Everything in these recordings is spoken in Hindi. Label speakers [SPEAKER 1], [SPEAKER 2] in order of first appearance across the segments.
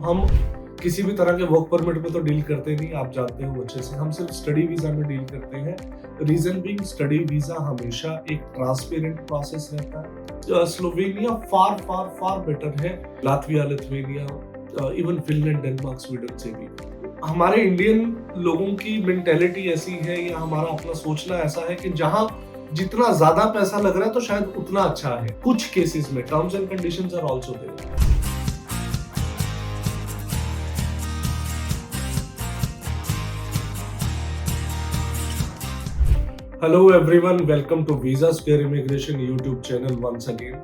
[SPEAKER 1] हम किसी भी तरह के वर्क परमिट में तो डील करते नहीं, आप जानते हो अच्छे से। हम सिर्फ स्टडी वीजा में डील करते हैं। रीजन बीइंग स्टडी वीजा हमेशा एक ट्रांसपेरेंट प्रोसेस रहता है। स्लोवेनिया फार फार फार बेटर है, Latvia, Lithuania, even Finland, Denmark, Sweden से भी। हमारे इंडियन लोगों की मेंटेलिटी ऐसी है या हमारा अपना सोचना ऐसा है कि जहां जितना ज्यादा पैसा लग रहा है तो शायद उतना अच्छा है। कुछ केसेस में terms and conditions are also there. Hello everyone, welcome to Visa Spare Immigration YouTube channel once again.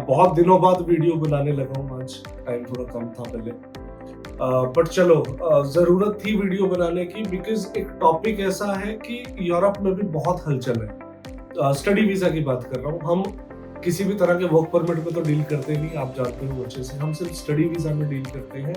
[SPEAKER 1] बहुत दिनों बाद वीडियो बनाने लगा हूँ, आज टाइम थोड़ा कम था पहले, बट चलो जरूरत थी वीडियो बनाने की बिकॉज एक टॉपिक ऐसा है कि यूरोप में भी बहुत हलचल है। स्टडी वीजा की बात कर रहा हूँ। हम किसी भी तरह के वर्क परमिट में तो डील करते नहीं, आप जानते हो अच्छे से। हम सिर्फ स्टडी वीजा में डील करते हैं।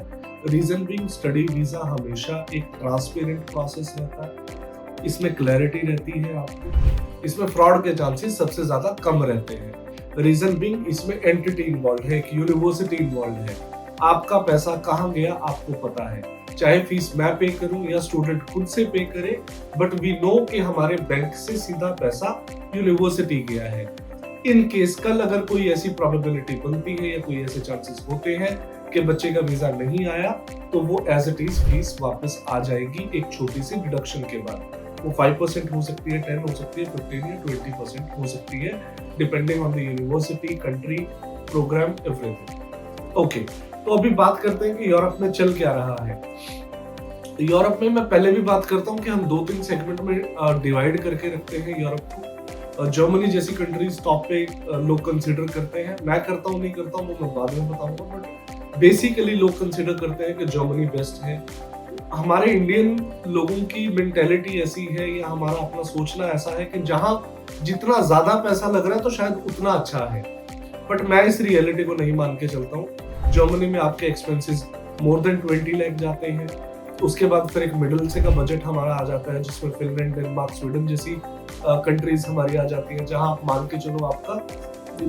[SPEAKER 1] रीजन बीइंग स्टडी वीजा हमेशा एक ट्रांसपेरेंट प्रोसेस रहता है, इसमें क्लैरिटी रहती है आपको, इसमें फ्रॉड के चांसेस सबसे ज्यादा कम रहते हैं। रीजन बीइंग इसमें एंटिटी इन्वॉल्व है, एक यूनिवर्सिटी इन्वॉल्व है। आपका पैसा कहाँ गया आपको पता है, चाहे फीस मैं पे करूं या स्टूडेंट खुद से पे करे, बट वी नो कि हमारे बैंक से सीधा पैसा यूनिवर्सिटी गया है। इन केस कल अगर कोई ऐसी प्रोबेबिलिटी बनती है या कोई ऐसे चांसेस होते हैं कि बच्चे का वीजा नहीं आया, तो वो एज इट इज फीस वापस आ जाएगी एक छोटी सी डिडक्शन के बाद। वो 5% हो सकती है, 10 हो सकती है, 15 या 20% हो सकती है, depending on the university, country, program, everything. Okay, तो अभी बात करते हैं कि यूरोप में चल क्या रहा है। यूरोप में मैं पहले भी बात करता हूँ कि हम 2-3 सेगमेंट में डिवाइड करके रखते हैं यूरोप को। जर्मनी जैसी कंट्रीज टॉप पे लोग कंसिडर करते हैं। मैं करता हूँ नहीं करता हूँ वो मैं बाद में बताऊंगा, बट बेसिकली लोग कंसिडर करते हैं कि जर्मनी बेस्ट है। हमारे इंडियन लोगों की मेंटेलिटी ऐसी है या हमारा अपना सोचना ऐसा है कि जहां जितना ज्यादा पैसा लग रहा है तो शायद उतना अच्छा है, बट मैं इस रियलिटी को नहीं मान के चलता हूँ। जर्मनी में आपके एक्सपेंसेस मोर देन 20 लाख जाते हैं। उसके बाद फिर एक मिडिल से का बजट हमारा आ जाता है, जिसमें फिनलैंड, डेनमार्क, स्वीडन जैसी कंट्रीज हमारी आ जाती हैं, जहां आप मान के चलो आपका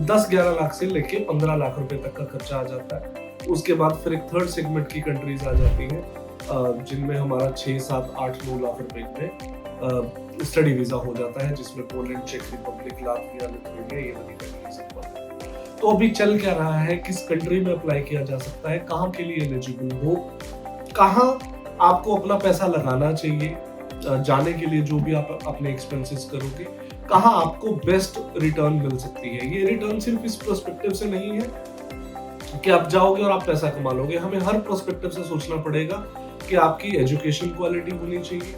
[SPEAKER 1] 10-11 लाख से लेके 15 लाख रुपए तक का खर्चा आ जाता है। उसके बाद फिर एक थर्ड सेगमेंट की कंट्रीज आ जाती हैं, जिनमें हमारा 6, 7, 8, 9 लाख रुपए में स्टडी वीजा हो जाता है, जिसमें पोलैंड, चेक रिपब्लिक, लातविया, लिथुआनिया, ये वाली कंट्रीज हैं। तो अभी चल क्या रहा है, किस कंट्री में अप्लाई किया जा सकता है, कहाँ के लिए एलिजिबल हो, कहाँ आपको अपना पैसा लगाना चाहिए जाने के लिए, जो भी आप अपने एक्सपेंसेस करोगे, कहाँ आपको बेस्ट रिटर्न मिल सकती है। ये रिटर्न सिर्फ इस पर्सपेक्टिव से नहीं है कि आप जाओगे और आप पैसा कमा लोगे। हमें हर पर्सपेक्टिव से सोचना पड़ेगा कि आपकी एजुकेशन क्वालिटी होनी चाहिए,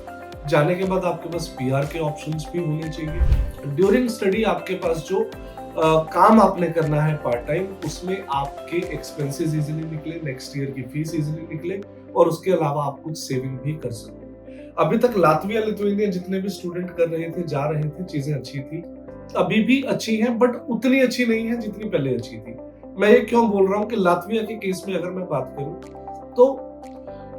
[SPEAKER 1] जाने के बाद आपके पास पीआर के ऑप्शंस भी होने चाहिए। ड्यूरिंग स्टडी आपके पास जो काम आपने करना है पार्ट टाइम, उसमें आपके एक्सपेंसेस इजीली निकले, नेक्स्ट ईयर की फीस इजीली निकले, और उसके अलावा आप कुछ सेविंग भी कर सको। अभी तक लातविया, लिथुआनिया जितने भी स्टूडेंट कर रहे थे, जा रहे थे, चीजें अच्छी थी, अभी भी अच्छी हैं, बट उतनी अच्छी नहीं है जितनी पहले अच्छी थी। मैं ये क्यों बोल रहा हूँ कि लातविया के केस में अगर मैं बात करूँ तो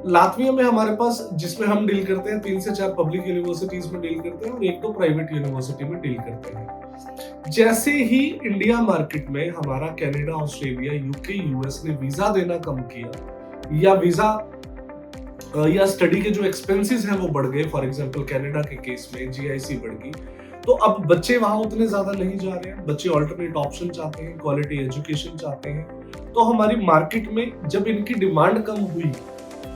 [SPEAKER 1] लातविया में हमारे पास, जिसमें हम डील करते हैं, 3 से 4 पब्लिक यूनिवर्सिटीज में डील करते हैं और 1-2 प्राइवेट यूनिवर्सिटी में डील करते हैं। जैसे ही इंडिया मार्केट में हमारा कनाडा, ऑस्ट्रेलिया, यूके, यूएस ने वीजा देना कम किया या वीजा या स्टडी के जो एक्सपेंसेस हैं वो बढ़ गए, फॉर एग्जांपल कनाडा के केस में जीआईसी बढ़ गई, तो अब बच्चे वहां उतने ज्यादा नहीं जा रहे हैं। बच्चे ऑल्टरनेट ऑप्शन चाहते हैं, क्वालिटी एजुकेशन चाहते हैं। तो हमारी मार्केट में जब इनकी डिमांड कम हुई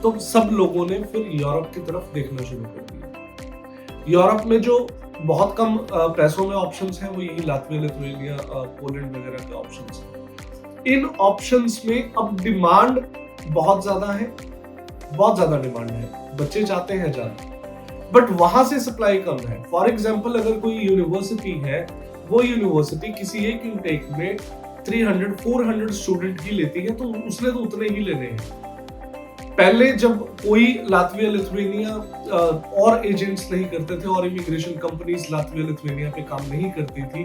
[SPEAKER 1] तो सब लोगों ने फिर यूरोप की तरफ देखना शुरू कर दिया। यूरोप में जो बहुत कम पैसों में ऑप्शंस हैं वो यही लातविया, लिथुआनिया, पोलैंड वगैरह के ऑप्शंस हैं। इन ऑप्शंस में अब डिमांड बहुत ज्यादा है, बहुत ज्यादा डिमांड है, बच्चे चाहते हैं जाना, बट वहां से सप्लाई कम है। फॉर एग्जांपल अगर कोई यूनिवर्सिटी है, वो यूनिवर्सिटी किसी एक इनटेक में 300-400 स्टूडेंट ही लेती है, तो उसने तो उतने ही लेने हैं। पहले जब कोई लातविया, लिथुआनिया और एजेंट्स नहीं करते थे और इमिग्रेशन कंपनीज लातविया, लिथुआनिया पे काम नहीं करती थी,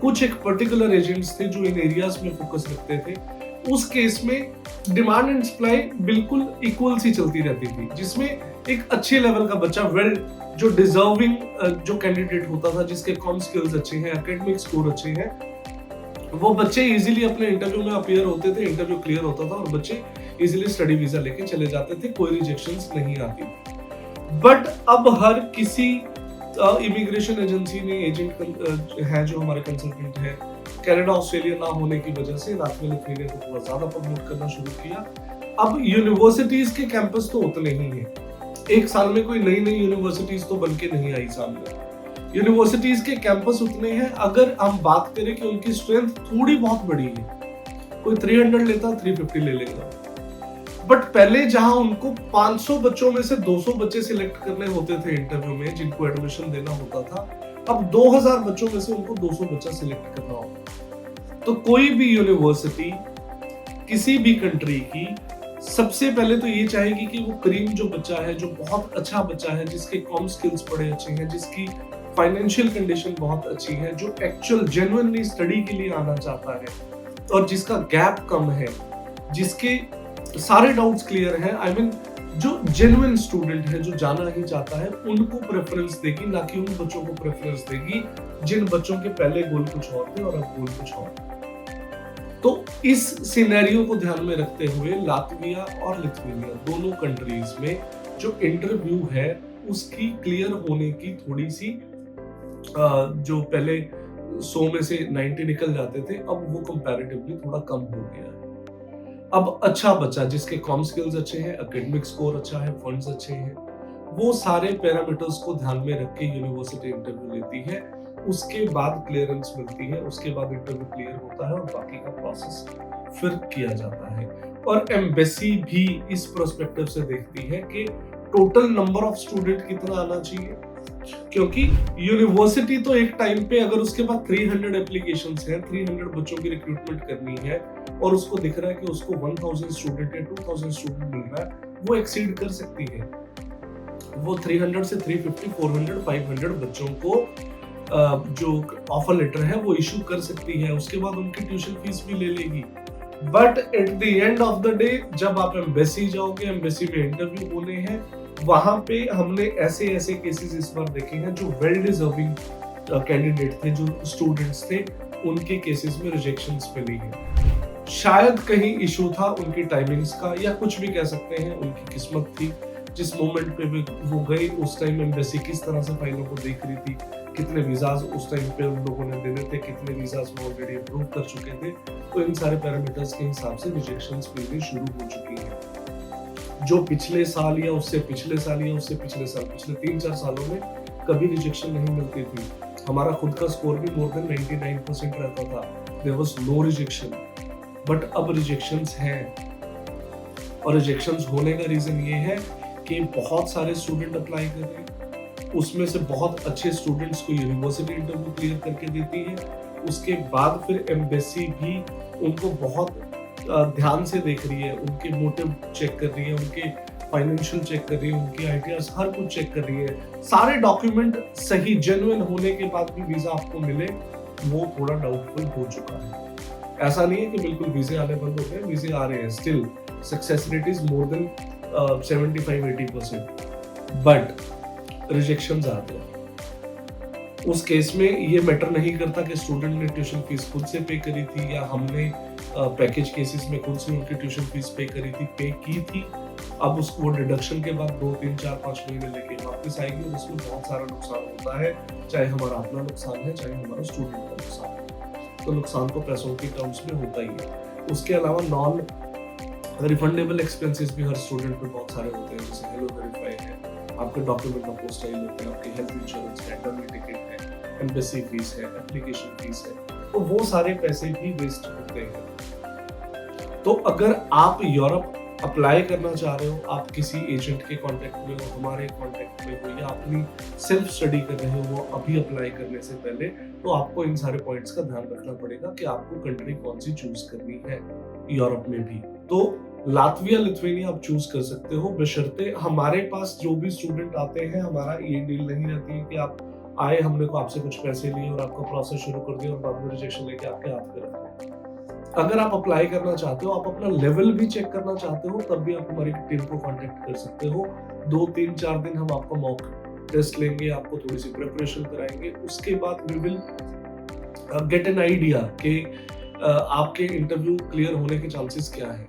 [SPEAKER 1] कुछ एक पर्टिकुलर एजेंट्स थे जो इन एरियाज में फोकस रखते थे, उस केस में डिमांड एंड सप्लाई बिल्कुल इक्वल सी चलती रहती थी, जिसमें एक अच्छे लेवल का बच्चा, वेल जो डिजर्विंग जो कैंडिडेट होता था, जिसके कॉम स्किल्स अच्छे हैं, एकेडमिक स्कोर अच्छे हैं, वो बच्चे इजीली अपने इंटरव्यू में अपीयर होते थे, इंटरव्यू क्लियर होता था और बच्चे इजीली स्टडी वीजा लेके चले जाते थे, कोई रिजेक्शंस नहीं आती। बट अब हर किसी इमिग्रेशन एजेंसी ने एजेंट है जो हमारे कंसल्टेंट है, कनाडा ऑस्ट्रेलिया ना होने की वजह से लातविया लिथुआनिया को थोड़ा ज्यादा प्रमोट करना शुरू किया। अब यूनिवर्सिटीज के कैंपस तो उतने ही हैं, एक साल में कोई नई नई यूनिवर्सिटीज तो बनके नहीं आई सामने। यूनिवर्सिटीज के कैंपस उतने हैं, अगर हम बात करें कि उनकी स्ट्रेंथ थोड़ी बहुत बड़ी है, कोई 300 लेता 350 ले लेगा। बट पहले जहां उनको 500 बच्चों में से 200 बच्चे सिलेक्ट करने होते थे इंटरव्यू में जिनको एडमिशन देना होता था, अब 2000 बच्चों में से उनको 200 बच्चा सिलेक्ट करना होगा। तो कोई भी यूनिवर्सिटी किसी भी कंट्री की सबसे पहले तो ये चाहेगी कि वो करीम जो बच्चा है, जो बहुत अच्छा बच्चा है, जिसके कॉम स्किल्स बड़े अच्छे हैं, जिसकी फाइनेंशियल कंडीशन बहुत अच्छी है, जो एक्चुअल जेन्युइनली स्टडी के लिए आना चाहता है और जिसका गैप कम है, जिसके सारे डाउट्स क्लियर हैं, आई मीन जो जेन्युइन स्टूडेंट है, जो जाना ही चाहता है, उनको प्रेफरेंस देगी, ना कि उन बच्चों को प्रेफरेंस देगी जिन बच्चों के पहले गोल कुछ और थे और अब गोल कुछ और। तो इस सिनेरियो को ध्यान में रखते हुए लातविया और लिथुआनिया दोनों कंट्रीज में जो इंटरव्यू है उसकी क्लियर होने की थोड़ी सी जो पहले 100 में से 90 निकल जाते थे, अब वो कंपैरेटिवली थोड़ा कम हो गया है। अब अच्छा बच्चा जिसके कॉम स्किल्स अच्छे हैं, एकेडमिक स्कोर अच्छा है, फंड्स अच्छे हैं, वो सारे पैरामीटर्स को ध्यान में रख के यूनिवर्सिटी इंटरव्यू लेती है, उसके बाद क्लियरेंस मिलती है, उसके बाद इंटरव्यू क्लियर होता है और बाकी का प्रोसेस फिर किया जाता है। और एम्बेसी भी इस पर्सपेक्टिव से देखती है कि टोटल नंबर ऑफ स्टूडेंट कितना आना चाहिए, क्योंकि यूनिवर्सिटी तो एक टाइम पे अगर उसके पास 300 एप्लीकेशंस हैं, 300 बच्चों की रिक्रूटमेंट करनी है और उसको दिख रहा है कि उसको 1000 स्टूडेंट या 2000 स्टूडेंट मिल रहा है, वो एक्सीड कर सकती है। वो 300 से 350, 400, 500 बच्चों को जो ऑफर लेटर है वो इशू कर सकती है, उसके बाद उनकी ट्यूशन फीस भी ले लेगी। But at the end of the day जब आप एम्बेसी जाओगे, एम्बेसी में इंटरव्यू होने हैं, वहां पे हमने ऐसे ऐसे केसेस इस बार देखे हैं जो वेल डिजर्विंग कैंडिडेट थे, जो स्टूडेंट्स थे, उनके केसेस में रिजेक्शंस मिली है। शायद कहीं इशू था उनकी टाइमिंग्स का, या कुछ भी कह सकते हैं उनकी किस्मत थी, जिस मोमेंट पे वो गए उस टाइम एम्बेसी किस तरह से फाइलों को देख रही थी, कितने वीजाज उस टाइम पे उन लोगों ने देने थे, कितने वीजाज वो ऑलरेडी अप्रूव कर चुके थे, तो इन सारे पैरामीटर्स के हिसाब से रिजेक्शंस मिलनी शुरू हो चुकी हैं। जो पिछले साल या उससे पिछले साल या उससे पिछले साल, पिछले 3-4 सालों में कभी रिजेक्शन नहीं मिलती थी। हमारा खुद का स्कोर भी मोर देन 99% रहता था, there was no rejection. But अब रिजेक्शंस हैं, और रिजेक्शंस होने का रीजन ये है कि बहुत सारे स्टूडेंट अप्लाई कर रहे हैं, उसमें से बहुत अच्छे स्टूडेंट्स को यूनिवर्सिटी इंटरव्यू क्लियर करके देती है, उसके बाद फिर एम्बेसी भी उनको बहुत ध्यान से देख रही है, उनके मोटिव चेक कर रही है, उनके फाइनेंशियल चेक कर रही है, उनके आइडियाज हर कुछ चेक कर रही है। सारे डॉक्यूमेंट सही जेन्युइन होने के बाद भी वीजा आपको मिले, वो थोड़ा डाउटफुल हो चुका है। ऐसा नहीं है कि बिल्कुल वीजे आने बंद हो गए, वीजे आ रहे हैं, still success rate is more than 75-80%, but rejections आते हैं। उस केस में ये मैटर नहीं करता कि स्टूडेंट ने ट्यूशन फीस खुद से पे करी थी या हमने पैकेज केसेस में खुद से उनकी ट्यूशन फीस पे करी थी, पे की थी, अब उसको डिडक्शन के बाद 2, 3, 4, 5 महीने लेके वापस आएगी और उसमें बहुत सारा नुकसान होता है, चाहे हमारा अपना नुकसान है, चाहे हमारा स्टूडेंट का नुकसान है। तो नुकसान तो पैसों की टर्म्स में होता ही है। उसके अलावा नॉन रिफंडेबल एक्सपेंसेस भी हर स्टूडेंट पे बहुत सारे होते हैं, जैसे हेलो वेरीफाई है, आपके डॉक्यूमेंट अपोस्टाइल होते हैं, आपके हेल्थ इंश्योरेंस है, इंटरव्यू टिकट है, एम्बेसी फीस है, एप्लीकेशन फीस है, तो वो सारे पैसे भी वेस्ट होते हैं। तो अगर आप यूरोप अप्लाई करना चाह रहे हो, आप किसी एजेंट के कांटेक्ट में हो, हमारे कांटेक्ट में हो, या अपनी सेल्फ स्टडी कर रहे हो अभी अप्लाई करने से पहले, तो आपको इन सारे पॉइंट्स का ध्यान रखना पड़ेगा कि आपको कंट्री कौन सी चूज करनी है यूरोप में भी। तो लातविया लिथुआनिया आप चूज कर सकते हो, बशर्ते हमारे पास जो भी स्टूडेंट आते हैं, हमारा ये डील नहीं रहती है कि आप आए, हमने को आपसे कुछ पैसे लिए और आपका प्रोसेस शुरू कर दिया और बाद में रिजेक्शन लेके आपके हाथ पे रख दिया। अगर आप अप्लाई करना चाहते हो, आप अपना लेवल भी चेक करना चाहते हो, तब भी आप हमारी टीम को कांटेक्ट कर सकते हो। 2, 3, 4 दिन हम आपको मॉक टेस्ट लेंगे, आपको थोड़ी सी प्रिपरेशन कराएंगे, उसके बाद we will get an idea कि आपके इंटरव्यू क्लियर होने के चांसेस क्या है।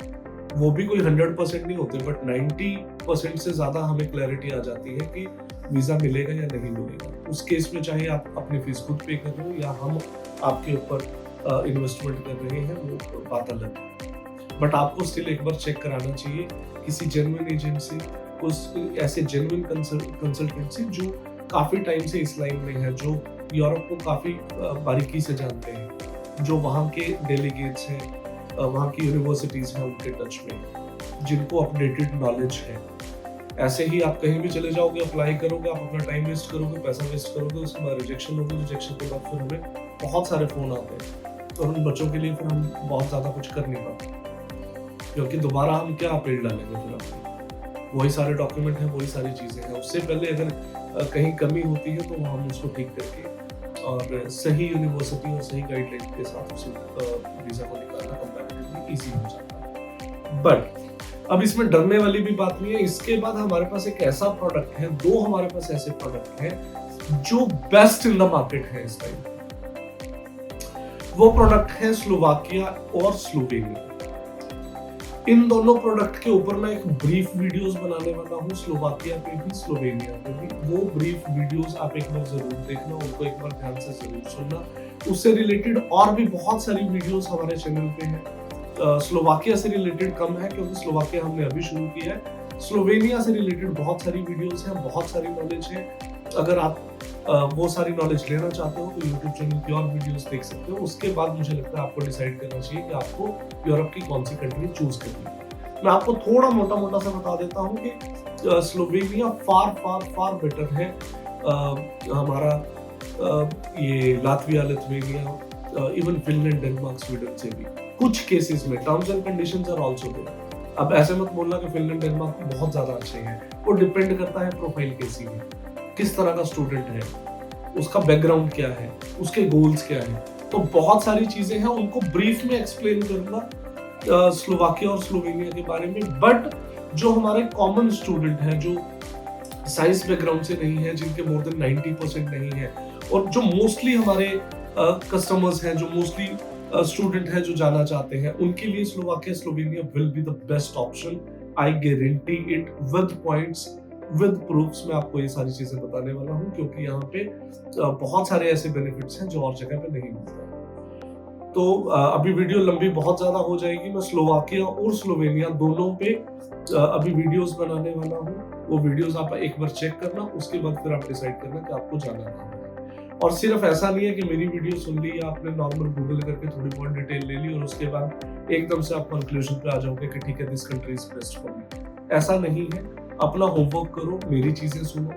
[SPEAKER 1] वो भी कोई 100% नहीं होते, बट 90% से ज्यादा हमें क्लैरिटी आ जाती है कि वीजा मिलेगा या नहीं मिलेगा। उस केस में चाहे आप अपनी फीस खुद पे कर रहे हो या हम आपके ऊपर इन्वेस्टमेंट कर रहे हैं, वो बात अलग है। बट आपको स्टिल एक बार चेक कराना चाहिए किसी जेन्युइन एजेंसी, उस ऐसे जेन्युइन कंसल्टेंसी जो काफी टाइम से इस लाइन में है, जो यूरोप को काफी बारीकी से जानते हैं, जो वहाँ के डेलीगेट्स हैं, वहाँ की यूनिवर्सिटीज हैं उनके टच में, जिनको अपडेटेड नॉलेज है। ऐसे ही आप कहीं भी चले जाओगे, अप्लाई करोगे, आप अपना टाइम वेस्ट करोगे, पैसा वेस्ट करोगे, उसके बाद रिजेक्शन होगी, रिजेक्शन के बाद फिर हमें बहुत सारे फोन आते हैं और उन बच्चों के लिए फिर हम बहुत ज्यादा कुछ कर नहीं पाते, क्योंकि दोबारा हम क्या अपील डालेंगे फिर आपको, वही सारे डॉक्यूमेंट हैं, वही सारी चीजें हैं। उससे पहले अगर कहीं कमी होती है तो हम उसको ठीक करके और सही यूनिवर्सिटी और सही गाइडलाइन के साथ उस वीजा को निकालना कंपैरेटिवली इजी हो जाता है। बट अब इसमें डरने वाली भी बात नहीं है। इसके बाद हमारे पास एक ऐसा प्रोडक्ट है, दो हमारे पास ऐसे प्रोडक्ट हैं जो बेस्ट इन द मार्केट है इस टाइम। वो प्रोडक्ट है स्लोवाकिया और स्लोवेनिया। इन दोनों प्रोडक्ट के ऊपर मैं एक ब्रीफ वीडियोस बनाने वाला हूँ, स्लोवाकिया पे भी स्लोवेनिया पे भी। वो ब्रीफ वीडियोस आप एक बार जरूर देखना, उनको एक बार ध्यान से जरूर सुनना। उससे रिलेटेड और भी बहुत सारी वीडियोस हमारे चैनल पे हैं। स्लोवाकिया से रिलेटेड कम है क्योंकि स्लोवाकिया हमने अभी शुरू किया है। स्लोवेनिया से रिलेटेड बहुत सारी वीडियोस हैं, बहुत सारी नॉलेज है। अगर आप वो सारी नॉलेज लेना चाहते हो तो YouTube चैनल की और वीडियोस देख सकते हो। उसके बाद मुझे लगता है आपको डिसाइड करना चाहिए कि आपको यूरोप की कौन सी कंट्री चूज करनी है। मैं आपको थोड़ा मोटा मोटा सा बता देता हूँ कि स्लोवेनिया फार फार फार बेटर है हमारा ये Latvia, Lithuania, even Finland, Denmark, Sweden से भी। कुछ केसेस में terms and conditions are also there. अब ऐसे मत बोलना कि फिनलैंड, डेनमार्क बहुत ज्यादा अच्छे हैं। वो डिपेंड करता है प्रोफाइल कैसी है, किस तरह का स्टूडेंट है, उसका बैकग्राउंड क्या है, उसके गोल्स क्या है। तो बहुत सारी चीजें हैं, उनको ब्रीफ में एक्सप्लेन करूंगा स्लोवाकिया और स्लोवेनिया के बारे में। बट जो हमारे कॉमन स्टूडेंट हैं, जो साइंस बैकग्राउंड से नहीं है, जिनके मोर देन 90% नहीं है, और जो मोस्टली हमारे कस्टमर्स हैं, जो मोस्टली स्टूडेंट हैं जो जाना चाहते हैं, उनके लिए Slovakia, Slovenia will be the best option. I guarantee it with points, with proofs. मैं आपको ये सारी चीजें बताने वाला हूँ क्योंकि यहाँ पे बहुत सारे ऐसे बेनिफिट्स हैं जो और जगह पे नहीं मिलते। तो अभी वीडियो लंबी बहुत ज्यादा हो जाएगी। मैं स्लोवाकिया और स्लोवेनिया दोनों पे अभी वीडियोस बनाने वाला हूँ। वो वीडियोस आप एक बार चेक करना, उसके बाद फिर आप डिसाइड करना कि आपको जाना कहाँ है। और सिर्फ ऐसा नहीं है कि मेरी वीडियो सुन ली या आपने नॉर्मल गूगल करके थोड़ी बहुत डिटेल ले ली और उसके बाद एकदम से आप कंक्लूजन पे आ जाओगे कि ठीक है this country is best for me. ऐसा नहीं है। अपना होमवर्क करो, मेरी चीजें सुनो,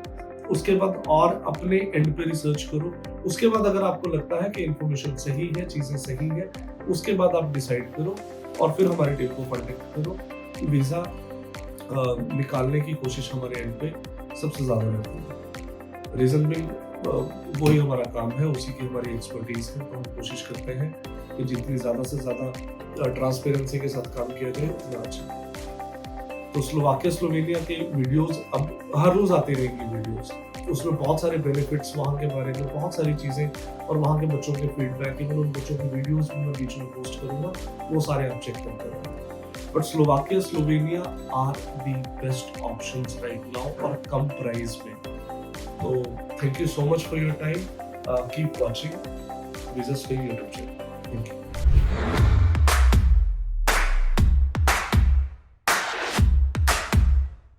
[SPEAKER 1] उसके बाद और अपने एंड पे रिसर्च करो। उसके बाद अगर आपको लगता है कि इंफॉर्मेशन सही है, चीजें सही है, उसके बाद आप डिसाइड करो और फिर हमारी टीम को कॉन्टेक्ट करो। वीजा निकालने की कोशिश हमारे एंड पे सबसे ज्यादा रहती है। रीजन भी वही हमारा काम है, उसी की हमारी एक्सपर्टीज है। तो हम कोशिश करते हैं कि जितनी ज्यादा से ज्यादा ट्रांसपेरेंसी के साथ काम किया जाए उतना अच्छा। तो स्लोवाकिया, स्लोवेनिया के वीडियोस अब हर रोज आती रहेंगी वीडियोस। उसमें बहुत सारे बेनिफिट्स, वहाँ के बारे में बहुत सारी चीजें और वहाँ के बच्चों के फीडबैक, इवन उन बच्चों की वीडियोस भी मैं बीच में पोस्ट करूंगा, वो सारे आप चेक करते रहेंगे। But Slovakia, Slovenia are the best options right now और कम प्राइस में। So thank you so much for your time. Keep watching Visa Stay YouTube channel. Thank you.